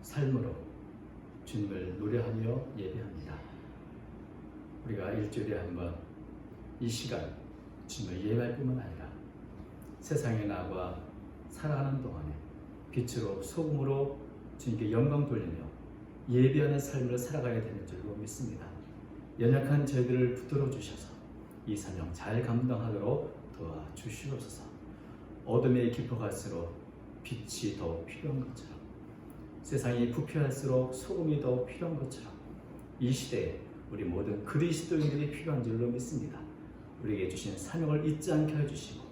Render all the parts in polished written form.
삶으로 주님을 노래하며 예배합니다. 우리가 일주일에 한 번 이 시간 주님을 예배할 뿐만 아니라 세상의 나와 살아가는 동안에 빛으로 소금으로 주님께 영광 돌리며 예배하는 삶을 살아가야 되는 줄로 믿습니다. 연약한 저희들을 붙들어 주셔서 이 사명 잘 감당하도록 도와주시옵소서. 어둠에 깊어갈수록 빛이 더 필요한 것처럼, 세상이 부패할수록 소금이 더 필요한 것처럼 이 시대에 우리 모든 그리스도인들이 필요한 줄로 믿습니다. 우리에게 주신 사명을 잊지 않게 해주시고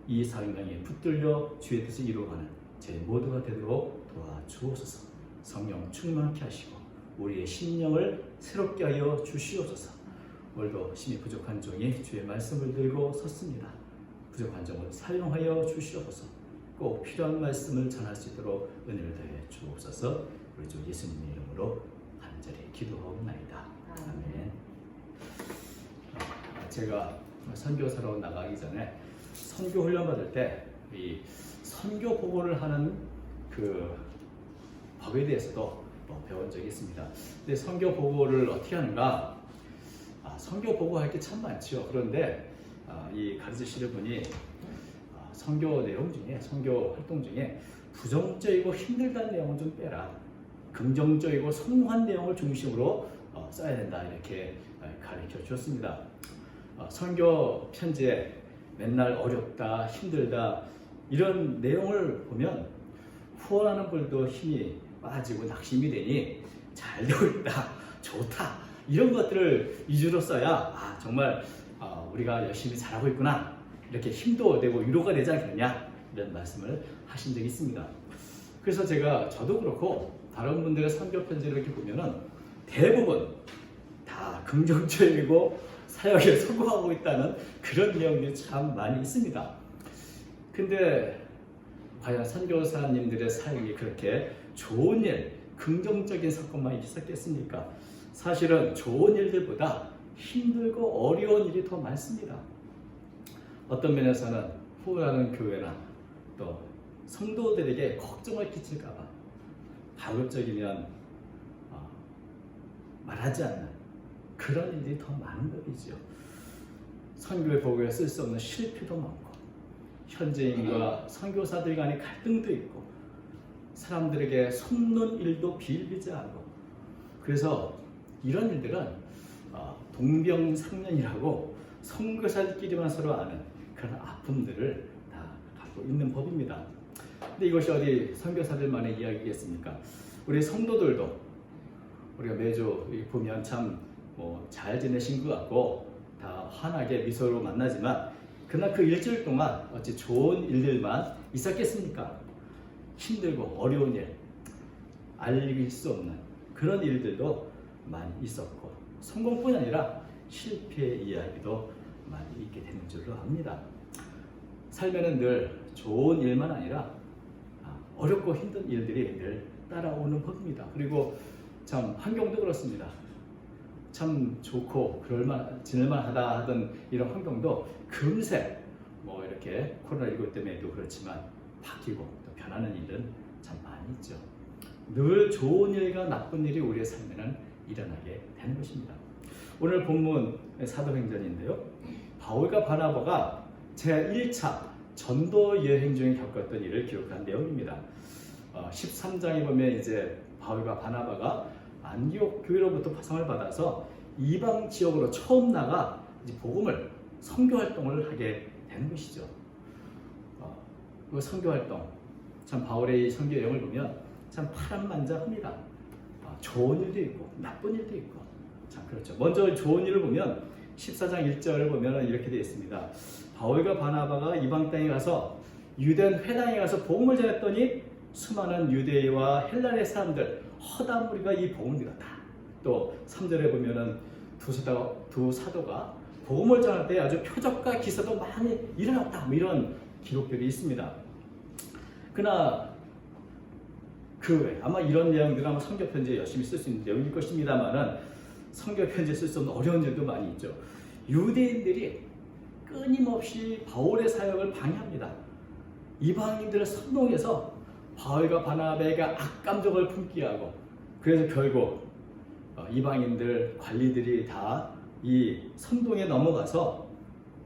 이 사명에 붙들려 주의 뜻을 이루어가는 저희 모두가 되도록 도와주옵소서. 성령 충만케 하시고 우리의 심령을 새롭게 하여 주시옵소서. 오늘도 힘이 부족한 종이 주의 말씀을 들고 섰습니다. 부족한 종을 사용하여 주시옵소서. 꼭 필요한 말씀을 전할 수 있도록 은혜를 더해 주옵소서. 우리 주 예수님의 이름으로 간절히 기도하옵나이다. 아멘. 제가 선교사로 나가기 전에 선교 훈련 받을 때 이 선교 보고를 하는 그 법에 대해서도 배운 적이 있습니다. 근데 선교 보고를 어떻게 하는가? 선교 보고할 게 참 많죠. 그런데 이 가르치시는 분이 선교 내용 중에, 선교 활동 중에 부정적이고 힘들다는 내용을 좀 빼라, 긍정적이고 성공한 내용을 중심으로 써야 된다, 이렇게 가르쳐 주었습니다. 선교 편지에 맨날 어렵다, 힘들다 이런 내용을 보면 후원하는 분도 힘이 빠지고 낙심이 되니 잘 되고 있다, 좋다, 이런 것들을 위주로 써야 정말 우리가 열심히 잘하고 있구나, 이렇게 힘도 되고 위로가 되지 않겠느냐, 이런 말씀을 하신 적이 있습니다. 그래서 저도 그렇고 다른 분들의 선교 편지를 이렇게 보면은 대부분 다 긍정적이고 사역에 성공하고 있다는 그런 내용들이 참 많이 있습니다. 근데 과연 선교사님들의 사역이 그렇게 좋은 일, 긍정적인 사건만 있었겠습니까? 사실은 좋은 일들보다 힘들고 어려운 일이 더 많습니다. 어떤 면에서는 후원하는 교회나 또 성도들에게 걱정을 끼칠까봐 가급적이면 말하지 않는 그런 일이 더 많은 법이지요. 선교의 보고에 쓸 수 없는 실패도 많고, 현지인과 선교사들 간의 갈등도 있고, 사람들에게 속는 일도 비일비재하고, 그래서 이런 일들은 동병상련이라고 선교사들끼리만 서로 아는 그런 아픔들을 다 갖고 있는 법입니다. 근데 이것이 어디 선교사들만의 이야기겠습니까? 우리 성도들도 우리가 매주 보면 참 잘 지내신 것 같고 다 환하게 미소로 만나지만, 그러나 그 일주일 동안 어찌 좋은 일들만 있었겠습니까? 힘들고 어려운 일, 알릴 수 없는 그런 일들도 많이 있었고, 성공뿐 아니라 실패의 이야기도 많이 있게 되는 줄로 압니다. 삶에는 늘 좋은 일만 아니라 어렵고 힘든 일들이 늘 따라오는 법입니다. 그리고 참 환경도 그렇습니다. 참 좋고 지낼만하다 하던 이런 환경도 금세 이렇게 코로나19 때문에도 그렇지만 바뀌고 또 변하는 일은 참 많이 있죠. 늘 좋은 일과 나쁜 일이 우리의 삶에는 일어나게 되는 것입니다. 오늘 본문 사도행전인데요, 바울과 바나바가 제1차 전도 여행 중에 겪었던 일을 기록한 내용입니다. 13장에 보면 이제 바울과 바나바가 안디옥 교회로부터 파송을 받아서 이방 지역으로 처음 나가 이제 복음을, 선교 활동을 하게 되는 것이죠. 그 선교 활동, 참 바울의 선교 여행을 보면 참 파란만장합니다. 좋은 일도 있고 나쁜 일도 있고 참 그렇죠. 먼저 좋은 일을 보면 14장 1절을 보면 이렇게 되어 있습니다. 바울과 바나바가 이방 땅에 가서 유대인 회당에 가서 복음을 전했더니 수많은 유대인과 헬라의 사람들, 허다 무리가 이 복음을 믿었다. 또 3절에 보면은 두 사도가 복음을 전할 때 아주 표적과 기사도 많이 일어났다, 이런 기록들이 있습니다. 그러나 그 외에 아마 이런 내용들은 아마 선교 편지에 열심히 쓸 수 있는 내용일 것입니다만은 선교 편지에 쓸 수 없는 어려운 일도 많이 있죠. 유대인들이 끊임없이 바울의 사역을 방해합니다. 이방인들을 선동해서 바울과 바나바에게 악감정을 품게 하고, 그래서 결국 이방인들 관리들이 다 이 선동에 넘어가서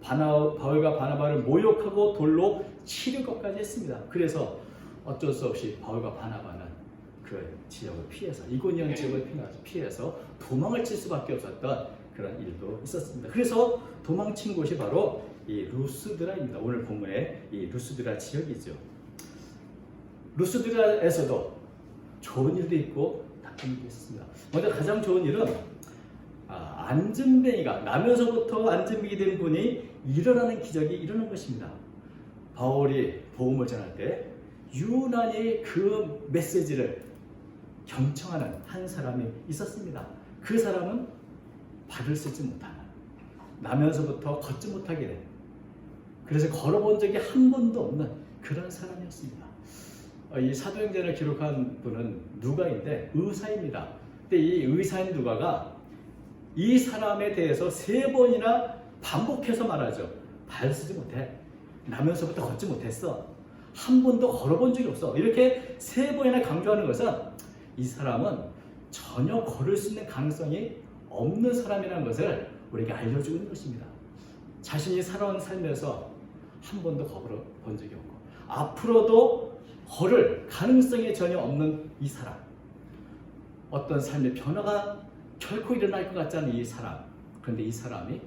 바울과 바나바를 모욕하고 돌로 치는 것까지 했습니다. 그래서 어쩔 수 없이 바울과 바나바는 그 지역을 피해서, 이고니온 지역을 피해서 도망을 칠 수밖에 없었던 그런 일도 있었습니다. 그래서 도망친 곳이 바로 이 루스드라입니다. 오늘 본문의 이 루스드라 지역이죠. 루스드라에서도 좋은 일도 있고 나쁜 일도 있었습니다. 먼저 가장 좋은 일은 안진뱅이가, 나면서부터 안진뱅이 된 분이 일어나는 기적이 일어난 것입니다. 바울이 복음을 전할 때 유난히 그 메시지를 경청하는 한 사람이 있었습니다. 그 사람은 발을 쓰지 못하는, 나면서부터 걷지 못하게 된, 그래서 걸어본 적이 한 번도 없는 그런 사람이었습니다. 이 사도행전을 기록한 분은 누가인데 의사입니다. 근데 이 의사인 누가가 이 사람에 대해서 3번이나 반복해서 말하죠. 발 쓰지 못해. 나면서부터 걷지 못했어. 한 번도 걸어본 적이 없어. 이렇게 3번이나 강조하는 것은 이 사람은 전혀 걸을 수 있는 가능성이 없는 사람이라는 것을 우리에게 알려주고 있는 것입니다. 자신이 살아온 삶에서 한 번도 걸어본 적이 없고 앞으로도 걸을 가능성이 전혀 없는 이 사람, 어떤 삶의 변화가 결코 일어날 것 같지 않은 이 사람, 그런데 이 사람이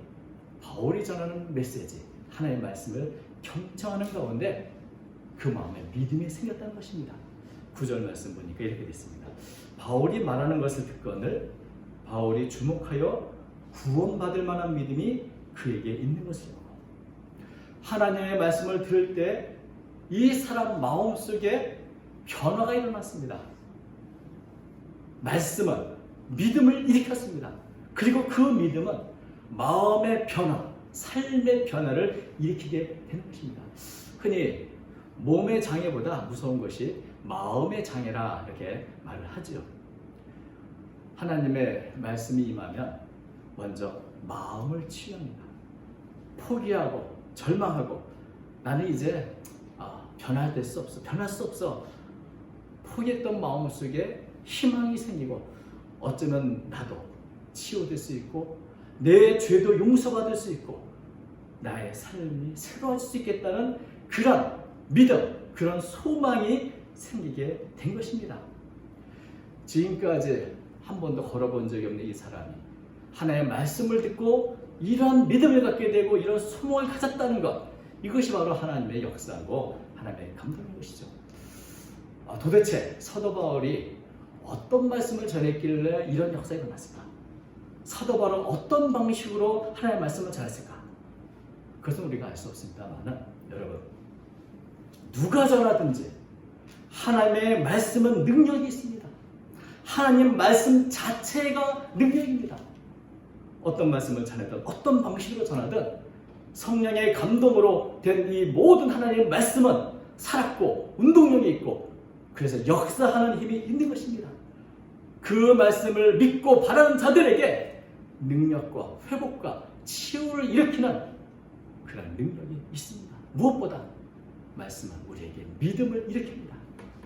바울이 전하는 메시지, 하나님의 말씀을 경청하는 가운데 그 마음에 믿음이 생겼다는 것입니다. 9절 말씀 보니까 이렇게 됐습니다. 바울이 말하는 것을 듣거늘 바울이 주목하여 구원받을 만한 믿음이 그에게 있는 것이요. 하나님의 말씀을 들을 때 이 사람 마음속에 변화가 일어났습니다. 말씀은 믿음을 일으켰습니다. 그리고 그 믿음은 마음의 변화, 삶의 변화를 일으키게 되는 것입니다. 흔히 몸의 장애보다 무서운 것이 마음의 장애라 이렇게 말을 하죠. 하나님의 말씀이 임하면 먼저 마음을 치유합니다. 포기하고 절망하고 나는 이제 변화될 수 없어, 변할 수 없어. 포기했던 마음속에 희망이 생기고 어쩌면 나도 치유될 수 있고 내 죄도 용서받을 수 있고 나의 삶이 새로워질 수 있겠다는 그런 믿음, 그런 소망이 생기게 된 것입니다. 지금까지 한 번도 걸어본 적이 없는 이 사람이 하나님의 말씀을 듣고 이런 믿음을 갖게 되고 이런 소망을 가졌다는 것, 이것이 바로 하나님의 역사고 하나님의 감동인 것이죠. 도대체 사도 바울이 어떤 말씀을 전했길래 이런 역사가 일어났을까? 사도 바울은 어떤 방식으로 하나님의 말씀을 전했을까? 그것은 우리가 알 수 없습니다만 여러분, 누가 전하든지 하나님의 말씀은 능력이 있습니다. 하나님 말씀 자체가 능력입니다. 어떤 말씀을 전하든 어떤 방식으로 전하든 성령의 감동으로 된 이 모든 하나님의 말씀은 살았고 운동력이 있고 그래서 역사하는 힘이 있는 것입니다. 그 말씀을 믿고 바라는 자들에게 능력과 회복과 치유를 일으키는 그런 능력이 있습니다. 무엇보다 말씀은 우리에게 믿음을 일으킵니다.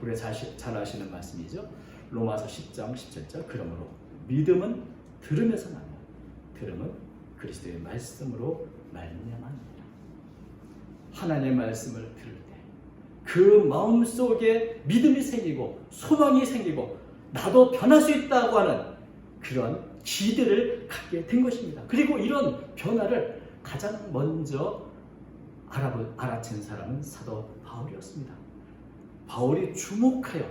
우리가 잘 아시는 말씀이죠. 로마서 10장 17절. 그러므로 믿음은 들으면서 나며 들음은 그리스도의 말씀으로 말미암아니라. 하나님의 말씀을 들을 때 그 마음속에 믿음이 생기고 소망이 생기고 나도 변할 수 있다고 하는 그런 기대를 갖게 된 것입니다. 그리고 이런 변화를 가장 먼저 알아챈 사람은 사도 바울이었습니다. 바울이 주목하여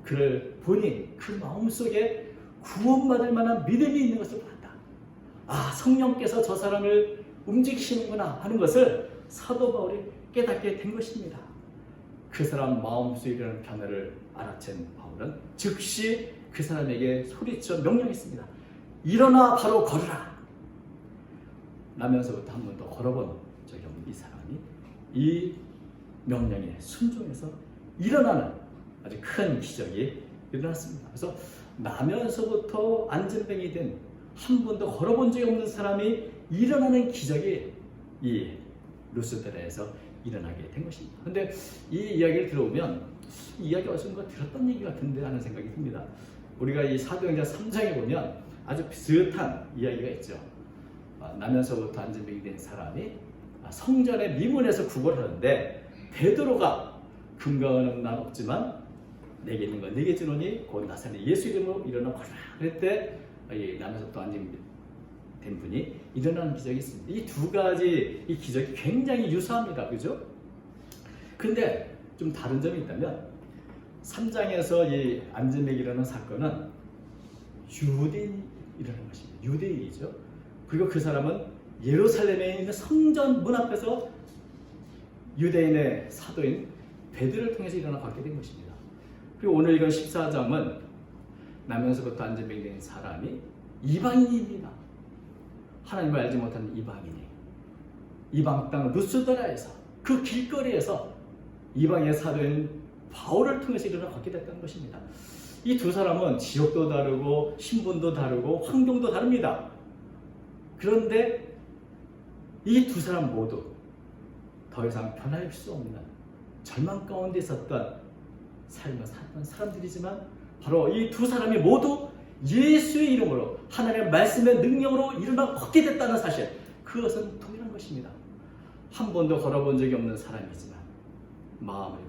그를 보니 그 마음속에 구원받을 만한 믿음이 있는 것을 봤다. 성령께서 저 사람을 움직이시는구나 하는 것을 사도 바울이 깨닫게 된 것입니다. 그 사람 마음속에 이런 변화를 알아챈 바울은 즉시 그 사람에게 소리쳐 명령했습니다. 일어나 바로 걸으라. 나면서부터 한 번도 걸어본 적이 없는 이 사람이 이 명령에 순종해서 일어나는 아주 큰 기적이 일어났습니다. 그래서 나면서부터 안진뱅이 된 한 번도 걸어본 적이 없는 사람이 일어나는 기적이 이 루스드라에서 일어나게 된 것입니다. 그런데 이 이야기를 들어보면 이 이야기 어디선가 들었던 얘기 같은데 하는 생각이 듭니다. 우리가 이 사도행전 3장에 보면 아주 비슷한 이야기가 있죠. 나면서부터 안진뱅이 된 사람이 성전의 미문에서 구걸을 하는데 베드로가 금강은 난 없지만 내게 있는 건 네게 주노니 곧 나사렛 예수 이름으로 일어나 걸으라. 그랬을 때 나면서부터 안진뱅이 된 분이 일어나는 기적이 있습니다. 이 두 가지 이 기적이 굉장히 유사합니다. 그죠? 근데 좀 다른 점이 있다면 3장에서 이 안진뱅이라는 사건은 유대인이 일어난 것입니다. 유대인이죠. 그리고 그 사람은 예루살렘에 있는 성전 문 앞에서 유대인의 사도인 베드로를 통해서 일어나 갖게 된 것입니다. 그리고 오늘 이건 14장은 나면서부터 안진뱅이 된 사람이 이방인입니다. 하나님을 알지 못하는 이방인이 이방 땅 루스드라에서 그 길거리에서 이방의 사도인 바울을 통해서 일어나 갖게 됐다는 것입니다. 이 두 사람은 지역도 다르고 신분도 다르고 환경도 다릅니다. 그런데 이 두 사람 모두 더 이상 변할 수 없는 절망 가운데 있었던 삶을 살았던 사람들이지만 바로 이 두 사람이 모두 예수의 이름으로 하나님의 말씀의 능력으로 일어나 걷게 됐다는 사실, 그것은 동일한 것입니다. 한 번도 걸어본 적이 없는 사람이지만 마음을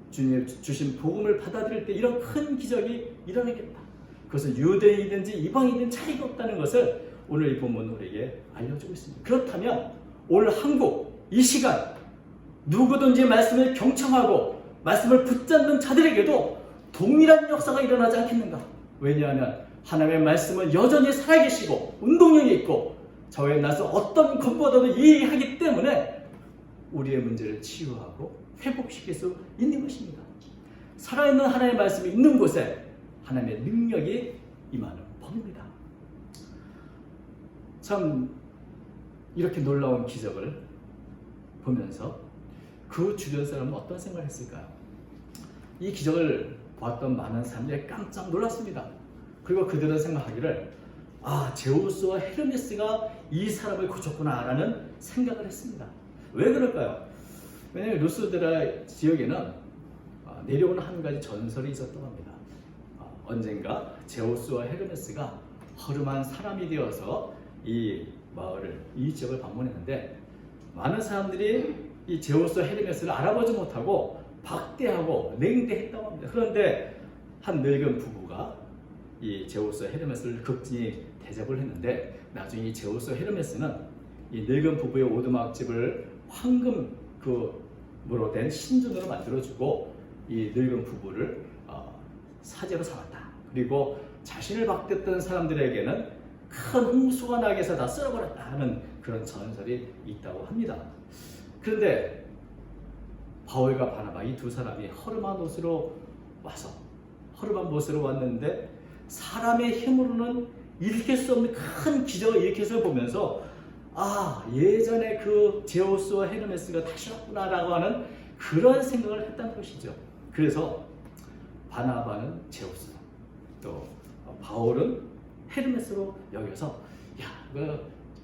주님의 주신 복음을 받아들일 때 이런 큰 기적이 일어나겠다. 그것은 유대인이든지 이방인이든 차이가 없다는 것을 오늘 이 본문은 우리에게 알려주고 있습니다. 그렇다면 오늘 한국 이 시간 누구든지 말씀을 경청하고 말씀을 붙잡는 자들에게도 동일한 역사가 일어나지 않겠는가? 왜냐하면 하나님의 말씀은 여전히 살아계시고 운동력이 있고 저의 나서 어떤 것보다도 이해하기 때문에 우리의 문제를 치유하고 회복시킬 수 있는 것입니다. 살아있는 하나님의 말씀이 있는 곳에 하나님의 능력이 임하는 법입니다. 참 이렇게 놀라운 기적을 보면서 그 주변 사람은 어떤 생각을 했을까요? 이 기적을 보았던 많은 사람들이 깜짝 놀랐습니다. 그리고 그들은 생각하기를 제우스와 헤르메스가 이 사람을 고쳤구나 라는 생각을 했습니다. 왜 그럴까요? 왜냐하면 루스드라 지역에는 내려오는 한 가지 전설이 있었다고 합니다. 언젠가 제우스와 헤르메스가 허름한 사람이 되어서 이 마을을, 이 지역을 방문했는데 많은 사람들이 이 제우스와 헤르메스를 알아보지 못하고 박대하고 냉대했다고 합니다. 그런데 한 늙은 부부가 이 제우스와 헤르메스를 극진히 대접을 했는데 나중에 이 제우스와 헤르메스는 이 늙은 부부의 오두막집을 황금으로 된 신전으로 만들어주고 이 늙은 부부를 사제로 삼았다. 그리고 자신을 박대했던 사람들에게는 큰 홍수가 나게 해서 다 쓸어버렸다 하는 그런 전설이 있다고 합니다. 그런데 바울과 바나바 이 두 사람이 허름한 옷으로 와서 허름한 모습으로 왔는데 사람의 힘으로는 일으킬 수 없는 큰 기적을 일으켜서 보면서 예전에 그 제우스와 헤르메스가 다시 왔구나 라고 하는 그런 생각을 했다는 것이죠. 그래서 바나바는 제우스, 또 바울은 헤르메스로 여겨서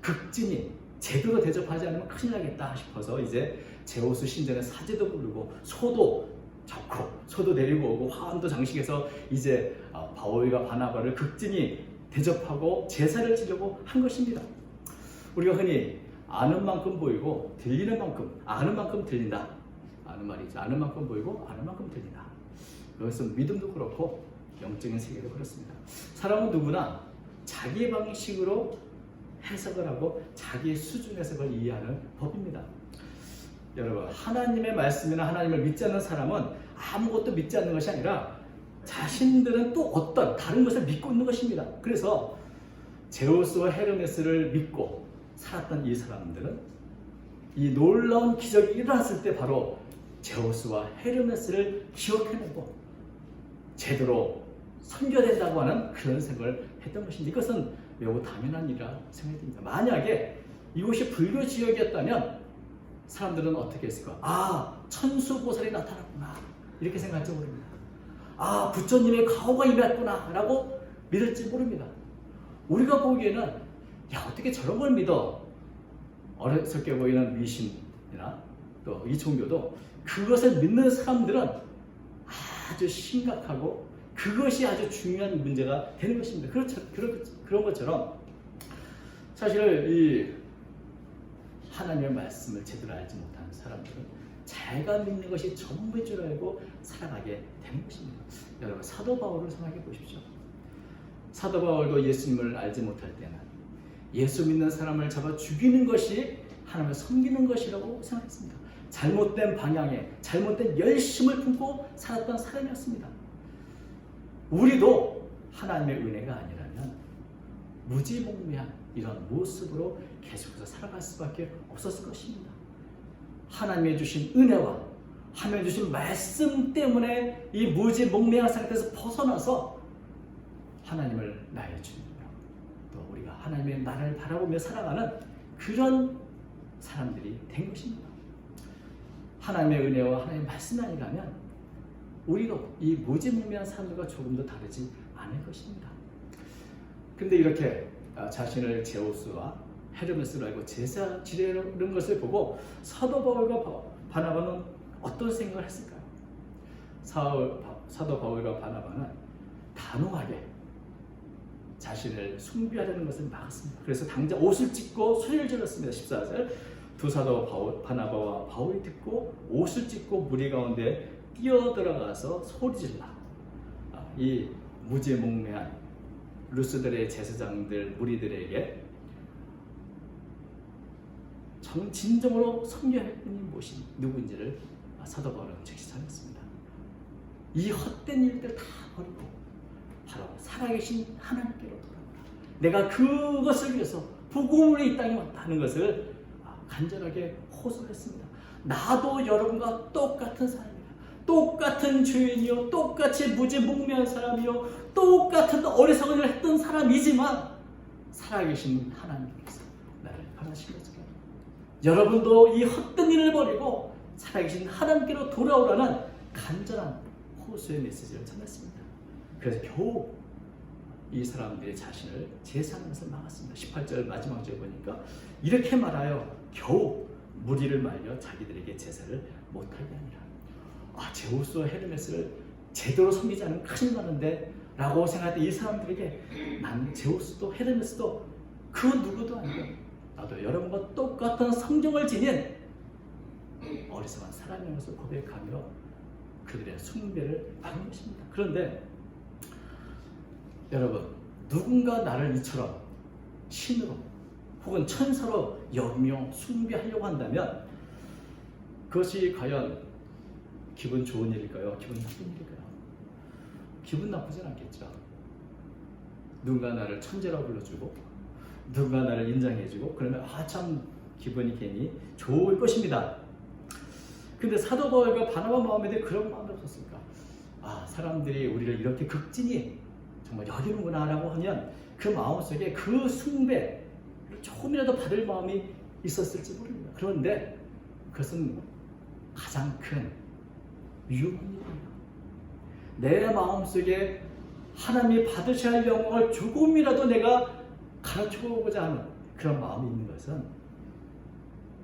극진히 제대로 대접하지 않으면 큰일 나겠다 싶어서 이제 제우스 신전에 사제도 부르고 소도 잡고 소도 내리고 오고 화환도 장식해서 이제 바울과 바나바를 극진히 대접하고 제사를 지려고 한 것입니다. 우리가 흔히 아는 만큼 보이고 들리는 만큼 아는 만큼 들린다 아는 말이죠. 아는 만큼 보이고 아는 만큼 들린다. 그것은 믿음도 그렇고 영적인 세계도 그렇습니다. 사람은 누구나 자기 방식으로 해석을 하고 자기 수준에서 그걸 이해하는 법입니다. 여러분, 하나님의 말씀이나 하나님을 믿지 않는 사람은 아무것도 믿지 않는 것이 아니라 자신들은 또 어떤 다른 것을 믿고 있는 것입니다. 그래서 제우스와 헤르메스를 믿고 살았던 이 사람들은 이 놀라운 기적이 일어났을 때 바로 제우스와 헤르메스를 기억해내고 제대로 섬겨야 된다고 하는 그런 생각을 했던 것인데 이것은 매우 당연한 일이라 생각이 듭니다. 만약에 이곳이 불교 지역이었다면 사람들은 어떻게 했을까? 천수보살이 나타났구나 이렇게 생각할지 모릅니다. 부처님의 가호가 임했구나 라고 믿을지 모릅니다. 우리가 보기에는 어떻게 저런 걸 믿어? 어리석게 보이는 미신이나 또 이 종교도 그것을 믿는 사람들은 아주 심각하고 그것이 아주 중요한 문제가 되는 것입니다. 그런 것처럼 사실 이 하나님의 말씀을 제대로 알지 못하는 사람들은 자기가 믿는 것이 전부인 줄 알고 살아가게 되는 것입니다. 여러분, 사도 바울을 생각해 보십시오. 사도 바울도 예수님을 알지 못할 때는 예수 믿는 사람을 잡아 죽이는 것이 하나님을 섬기는 것이라고 생각했습니다. 잘못된 방향에 잘못된 열심을 품고 살았던 사람이었습니다. 우리도 하나님의 은혜가 아니라면 무지몽매한 이런 모습으로 계속해서 살아갈 수밖에 없었을 것입니다. 하나님이 주신 은혜와 하나님이 주신 말씀 때문에 이 무지몽매한 상태에서 벗어나서 하나님을 나의 주님이요, 또 우리가 하나님의 나라를 바라보며 살아가는 그런 사람들이 된 것입니다. 하나님의 은혜와 하나님의 말씀 아니라면 우리도 이 무지몽매한 사람들과 조금 더 다르지 않을 것입니다. 근데 이렇게 자신을 제우스와 헤르메스로 알고 제사 지내는 것을 보고 사도 바울과 바나바는 어떤 생각을 했을까요? 사도 바울과 바나바는 단호하게 자신을 숭배하려는 것을 막았습니다. 그래서 당장 옷을 찢고 소리를 질렀습니다. 14절, 두 사도 바나바와 바울이 듣고 옷을 찢고 무리 가운데 뛰어들어가서 소리질러 이 무지몽매한 루스들의 제사장들 무리들에게 진정으로 섬겨할 분이 누구인지를 사도 바울은 즉시 전했습니다. 이 헛된 일들 다 버리고 바로 살아계신 하나님께로 돌아오라. 내가 그것을 위해서 복음으로 이 땅에 왔다 하는 것을 간절하게 호소했습니다. 나도 여러분과 똑같은 사람이야. 똑같은 죄인이요, 똑같이 무지몽매한 사람이요, 똑같은 어리석은 일을 했던 사람이지만 살아계신 하나님께서 나를 변하신 것처럼 여러분도 이 헛된 일을 버리고 살아계신 하나님께로 돌아오라는 간절한 호소의 메시지를 전했습니다. 그래서 겨우 이 사람들이 자신을 제사하는 것을 막았습니다. 18절 마지막 절 보니까 이렇게 말하여 겨우 무리를 말려 자기들에게 제사를 못하게 하니라. 제우스와 헤르메스를 제대로 섬기지 않으면 큰일 나는데 라고 생각할 때 이 사람들에게 난 제우스도 헤르메스도 그 누구도 아니고 나도 여러분과 똑같은 성경을 지닌 어리석은 사람인 것을 고백하며 그들의 숭배를 받는 것입니다. 그런데 여러분, 누군가 나를 이처럼 신으로 혹은 천사로 여기며 숭배하려고 한다면 그것이 과연 기분 좋은 일일까요? 기분 나쁜 일일까요? 기분 나쁘진 않겠죠. 누군가 나를 천재라고 불러주고 누군가 나를 인정해주고 그러면 참 기분이 괜히 좋을 것입니다. 근데 사도 바울과 바나바 마음에도 그런 마음이 없었을까? 사람들이 우리를 이렇게 극진히 정말 여기는구나 라고 하면 그 마음속에 그 숭배를 조금이라도 받을 마음이 있었을지 모릅니다. 그런데 그것은 가장 큰 위험한 일입니다. 내 마음속에 하나님이 받으셔야 할 영광을 조금이라도 내가 가르쳐보고자 하는 그런 마음이 있는 것은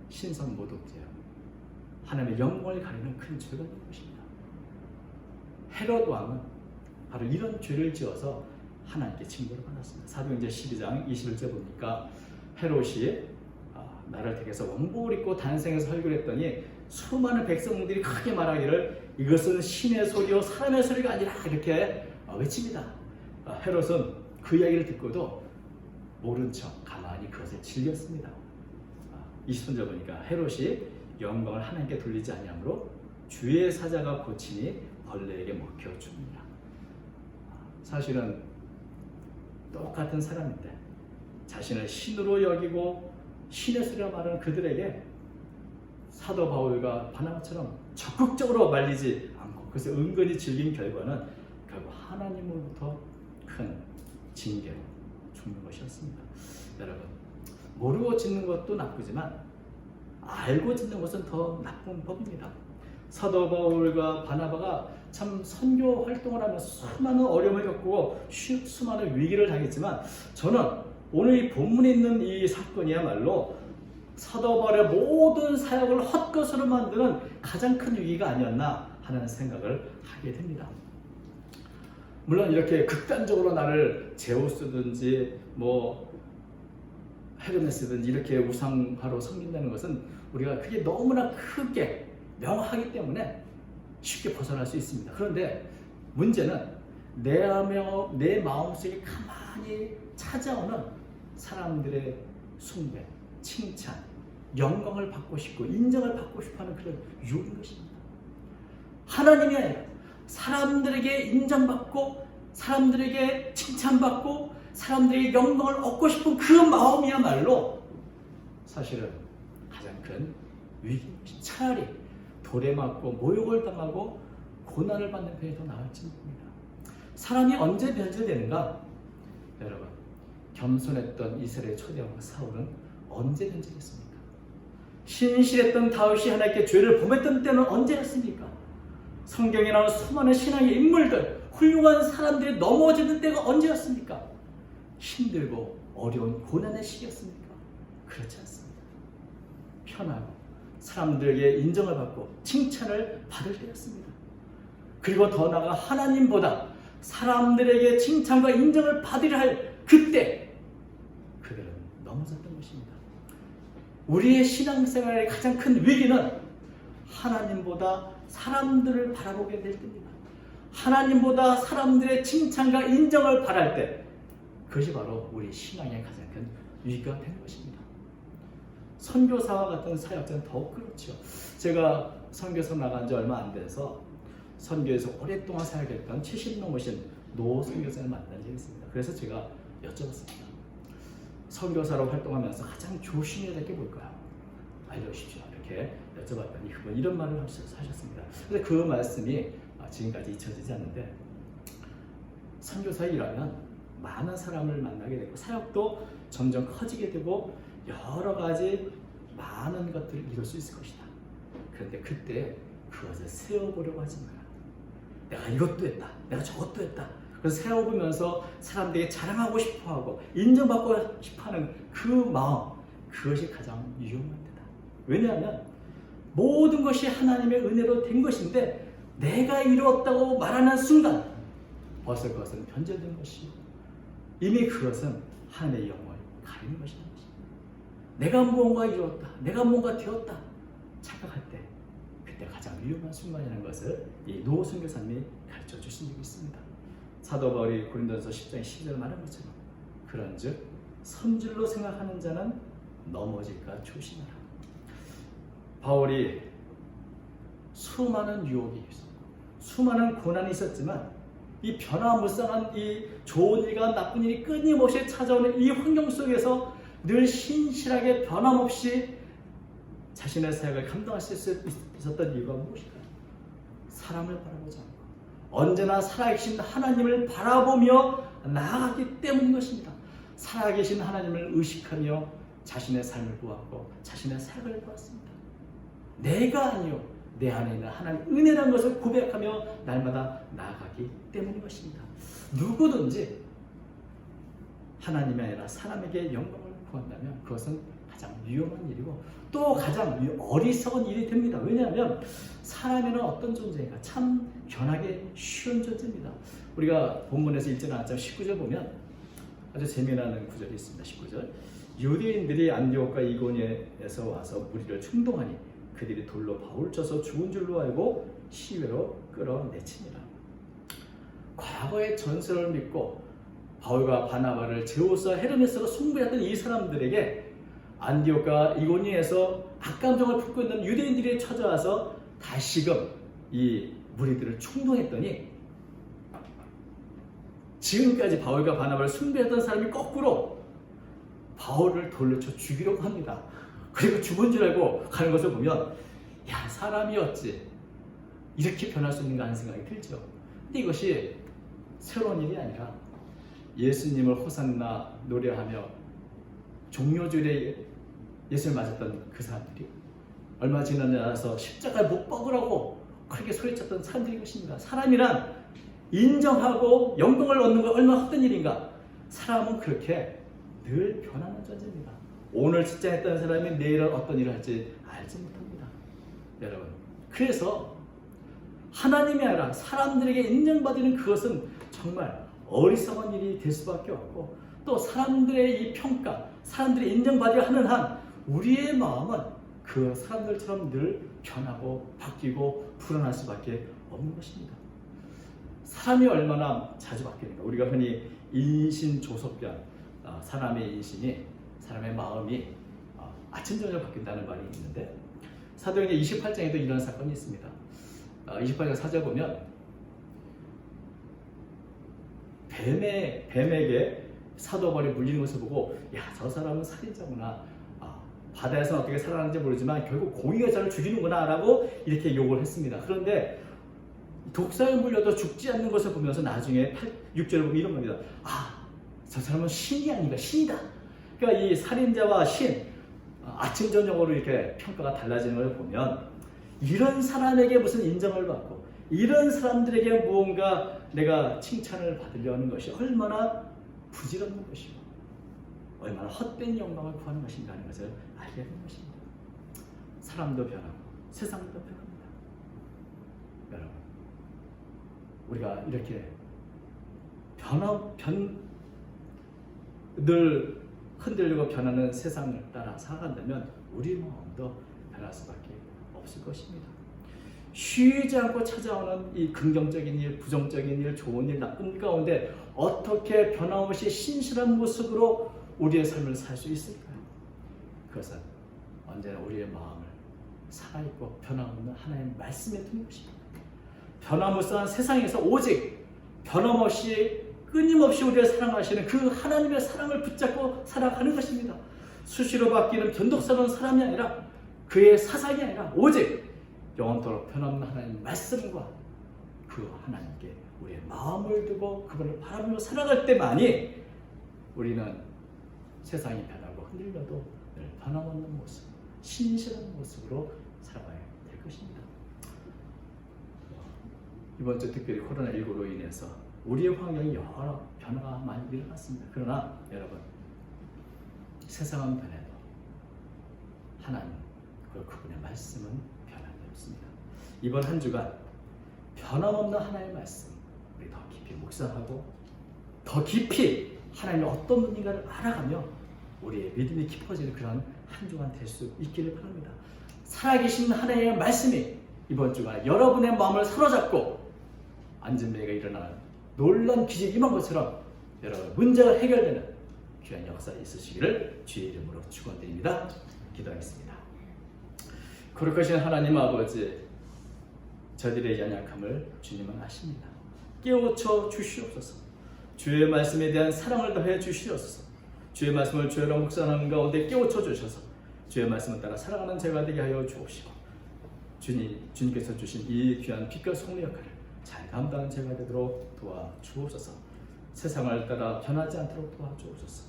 신성모독죄요, 하나님의 영광을 가리는 큰 죄가 되는 것입니다. 헤롯 왕은 바로 이런 죄를 지어서 하나님께 징벌을 받았습니다. 사도행전 12장 21절 보니까 헤롯이 나를 택해서 왕복을 입고 단생에서 설교를 했더니 수많은 백성들이 크게 말하기를 이것은 신의 소리요 사람의 소리가 아니라 이렇게 외칩니다. 헤롯은 그 이야기를 듣고도 모른 척 가만히 그것을 즐겼습니다. 20절 보니까 헤롯이 영광을 하나님께 돌리지 아니하므로 주의 사자가 고치니 벌레에게 먹혀 죽느니라. 사실은 똑같은 사람인데 자신을 신으로 여기고 신의 소리라 말하는 그들에게 사도 바울과 바나바처럼 적극적으로 말리지 않고 그래서 은근히 즐긴 결과는 결국 하나님으로부터 큰 징계로 죽는 것이었습니다. 여러분, 모르고 짓는 것도 나쁘지만 알고 짓는 것은 더 나쁜 법입니다. 사도 바울과 바나바가 참 선교 활동을 하면서 수많은 어려움을 겪고 수많은 위기를 당했지만 저는 오늘 이 본문에 있는 이 사건이야말로 사도 바울의 모든 사역을 헛것으로 만드는 가장 큰 위기가 아니었나 하는 생각을 하게 됩니다. 물론 이렇게 극단적으로 나를 제우스든지 헤르메스든지 이렇게 우상화로 섬긴다는 것은 우리가 그게 너무나 크게 명확하기 때문에 쉽게 벗어날 수 있습니다. 그런데 문제는 내 마음속에 가만히 찾아오는 사람들의 숭배, 칭찬, 영광을 받고 싶고 인정을 받고 싶어하는 그런 유혹인 것입니다. 하나님이 아니라 사람들에게 인정받고 사람들에게 칭찬받고 사람들에게 영광을 얻고 싶은 그 마음이야말로 사실은 가장 큰 위기입니다. 차라리 돌에 맞고 모욕을 당하고 고난을 받는 편이 더 나을지 모릅니다. 사람이 언제 변질되는가? 여러분, 겸손했던 이스라엘 초대왕 사울은 언제 변질했습니까? 신실했던 다윗이 하나님께 죄를 범했던 때는 언제였습니까? 성경에 나온 수많은 신앙의 인물들, 훌륭한 사람들이 넘어지는 때가 언제였습니까? 힘들고 어려운 고난의 시기였습니까? 그렇지 않습니다. 편하고 사람들에게 인정을 받고 칭찬을 받을 때였습니다. 그리고 더 나아가 하나님보다 사람들에게 칭찬과 인정을 받으려 할 그때 그들은 넘어졌던 것입니다. 우리의 신앙생활의 가장 큰 위기는 하나님보다 사람들을 바라보게 될 때입니다. 하나님보다 사람들의 칭찬과 인정을 바랄 때 그것이 바로 우리 신앙의 가장 큰 위기가 되는 것입니다. 선교사와 같은 사역자는 더욱 그렇죠. 제가 선교사 나간 지 얼마 안 돼서 선교에서 오랫동안 사역했던 70 넘으신 노 선교사를 만난 적이 있습니다. 그래서 제가 여쭤봤습니다. 선교사로 활동하면서 가장 조심해야 될 게 뭘까요? 알려주십시오. 이렇게 여쭤봤더니 그분 이런 말을 하셨습니다. 그래서 그 말씀이 지금까지 잊혀지지 않는데, 선교사 일하면 많은 사람을 만나게 되고 사역도 점점 커지게 되고 여러 가지 많은 것들을 이룰 수 있을 것이다. 그런데 그때 그것을 세워보려고 하지 마라. 내가 이것도 했다, 내가 저것도 했다. 그래서 세워보면서 사람들에게 자랑하고 싶어하고 인정받고 싶어하는 그 마음, 그것이 가장 위험한 데다. 왜냐하면 모든 것이 하나님의 은혜로 된 것인데 내가 이루었다고 말하는 순간 벌써 그것은 변절된 것이고 이미 그것은 하나님의 영광을 가리는 것이라는 것입니다. 내가 무언가 이루었다, 내가 뭔가 되었다 착각할 때 그때 가장 위험한 순간이라는 것을 이 노 선교사님이 가르쳐 주신 적이 있습니다. 사도 바울이 고린도전서 10장 12절 말한 것처럼 그런즉 선줄로 생각하는 자는 넘어질까 조심하라. 바울이 수많은 유혹이 있었고 수많은 고난이 있었지만 이 변화무쌍한 이 좋은 일과 나쁜 일이 끊임없이 찾아오는 이 환경 속에서 늘 신실하게 변함없이 자신의 사역을 감당할 수 있었던 이유가 무엇일까요? 사람을 바라보지 않고 언제나 살아계신 하나님을 바라보며 나아갔기 때문인 것입니다. 살아계신 하나님을 의식하며 자신의 삶을 보았고 자신의 사역을 보았습니다. 내가 아니요 내 안에 있는 하나님 은혜라는 것을 고백하며 날마다 나아가기 때문인 것입니다. 누구든지 하나님이 아니라 사람에게 영광을 구한다면 그것은 가장 위험한 일이고 또 가장 어리석은 일이 됩니다. 왜냐하면 사람이란 어떤 존재인가 참 변하기 쉬운 존재입니다. 우리가 본문에서 읽지 않았지만 19절 보면 아주 재미나는 구절이 있습니다. 19절 유대인들이 안디옥과 이고니에서 와서 무리를 충동하니 그들이 돌로 바울 쳐서 죽은 줄로 알고 시외로 끌어내치니라. 과거의 전설을 믿고 바울과 바나바를 제우스와 헤르메스로 숭배했던 이 사람들에게 안디옥과 이고니에서 악감정을 품고 있는 유대인들이 찾아와서 다시금 이 무리들을 충동했더니 지금까지 바울과 바나바를 숭배했던 사람이 거꾸로 바울을 돌로 쳐 죽이려고 합니다. 그리고 죽은 줄 알고 가는 것을 보면 야 사람이 어찌 이렇게 변할 수 있는가 하는 생각이 들죠. 근데 이것이 새로운 일이 아니라 예수님을 호산나 노래하며 종료주일에 예수를 맞았던 그 사람들이 얼마 지나지 않아서 십자가에 못 박으라고 그렇게 소리쳤던 사람들인 것입니다. 사람이란 인정하고 영광을 얻는 거 얼마나 헛된 일인가. 사람은 그렇게 늘 변하는 존재입니다. 오늘 직장했던 사람이 내일은 어떤 일을 할지 알지 못합니다. 여러분, 그래서 하나님이 아니라 사람들에게 인정받는 그것은 정말 어리석은 일이 될 수밖에 없고, 또 사람들의 이 평가, 사람들이 인정받아야 하는 한 우리의 마음은 그 사람들처럼 늘 변하고 바뀌고 불안할 수밖에 없는 것입니다. 사람이 얼마나 자주 바뀌는가. 우리가 흔히 인신조sob변, 사람의 인신이, 사람의 마음이 아침 저녁 바뀐다는 말이 있는데, 사도행전 28장에도 이런 사건이 있습니다. 28장 4절 보면 뱀에게 사도 바울이 물리는 것을 보고, 야, 저 사람은 살인자구나, 바다에서 어떻게 살아나는지 모르지만 결국 고기가 저를 죽이는구나 라고 이렇게 욕을 했습니다. 그런데 독사에 물려도 죽지 않는 것을 보면서 나중에 6절을 보면 이런 겁니다. 저 사람은 신이 아닌가, 신이다. 그러니까 이 살인자와 신, 아침 저녁으로 이렇게 평가가 달라지는 걸 보면, 이런 사람에게 무슨 인정을 받고 이런 사람들에게 무언가 내가 칭찬을 받으려 하는 것이 얼마나 부질없는 것이고 얼마나 헛된 영광을 구하는 것인가 하는 것을 알게 되는 것입니다. 사람도 변하고 세상도 변합니다. 여러분, 우리가 이렇게 늘 흔들리고 변하는 세상을 따라 살아간다면 우리 마음도 변할 수밖에 없을 것입니다. 쉬지 않고 찾아오는 이 긍정적인 일, 부정적인 일, 좋은 일, 나쁜 일 가운데 어떻게 변함없이 신실한 모습으로 우리의 삶을 살 수 있을까요? 그것은 언제나 우리의 마음을 살아있고 변함없는 하나님의 말씀에 두는 것입니다. 변함없는 세상에서 오직 변함없이 끊임없이 우리를 사랑하시는 그 하나님의 사랑을 붙잡고 살아가는 것입니다. 수시로 바뀌는 변덕스러운 사람이 아니라, 그의 사상이 아니라 오직 영원토록 변함없는 하나님의 말씀과 그 하나님께 우리의 마음을 두고 그분을 바라보며 살아갈 때만이 우리는 세상이 변하고 흔들려도 늘 변함없는 모습, 신실한 모습으로 살아가야 될 것입니다. 이번 주 특별히 코로나19로 인해서 우리의 환경에 여러 변화가 많이 일어났습니다. 그러나 여러분, 세상은 변해도 하나님, 그분의 말씀은 변함이 없습니다. 이번 한 주간 변함없는 하나님의 말씀, 우리 더 깊이 묵상하고 더 깊이 하나님의 어떤 분인가를 알아가며 우리의 믿음이 깊어지는 그런 한 주간 될 수 있기를 바랍니다. 살아계신 하나님의 말씀이 이번 주간 여러분의 마음을 사로잡고 안전배가 일어나는 놀라운 기적이 임한 것처럼 여러분 문제가 해결되는 귀한 역사가 있으시기를 주의 이름으로 축원드립니다. 기도하겠습니다. 거룩하신 하나님 아버지, 저들의 연약함을 주님은 아십니다. 깨우쳐 주시옵소서. 주의 말씀에 대한 사랑을 더해 주시옵소서. 주의 말씀을 주여로 묵상하는 가운데 깨우쳐 주셔서 주의 말씀을 따라 살아가는 제가 되게 하여 주옵시고, 주님께서 주신 이 귀한 빛과 소금의 역할을 잘 감당하는 제가 되도록 도와주옵소서. 세상을 따라 변하지 않도록 도와주옵소서.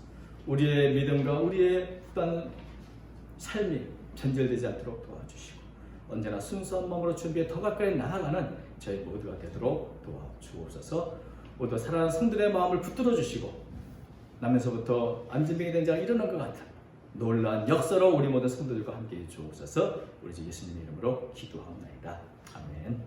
우리의 믿음과 우리의 삶이 변질되지 않도록 도와주시고, 언제나 순수한 마음으로 준비해 더 가까이 나아가는 저희 모두가 되도록 도와주옵소서. 모두 사랑하는 성들의 마음을 붙들어 주시고, 남에서부터 안진병이 된 자가 일어난 것 같은 놀라운 역사로 우리 모든 성도들과 함께 해 주옵소서. 우리 주 예수님 이름으로 기도하옵나이다. 아멘.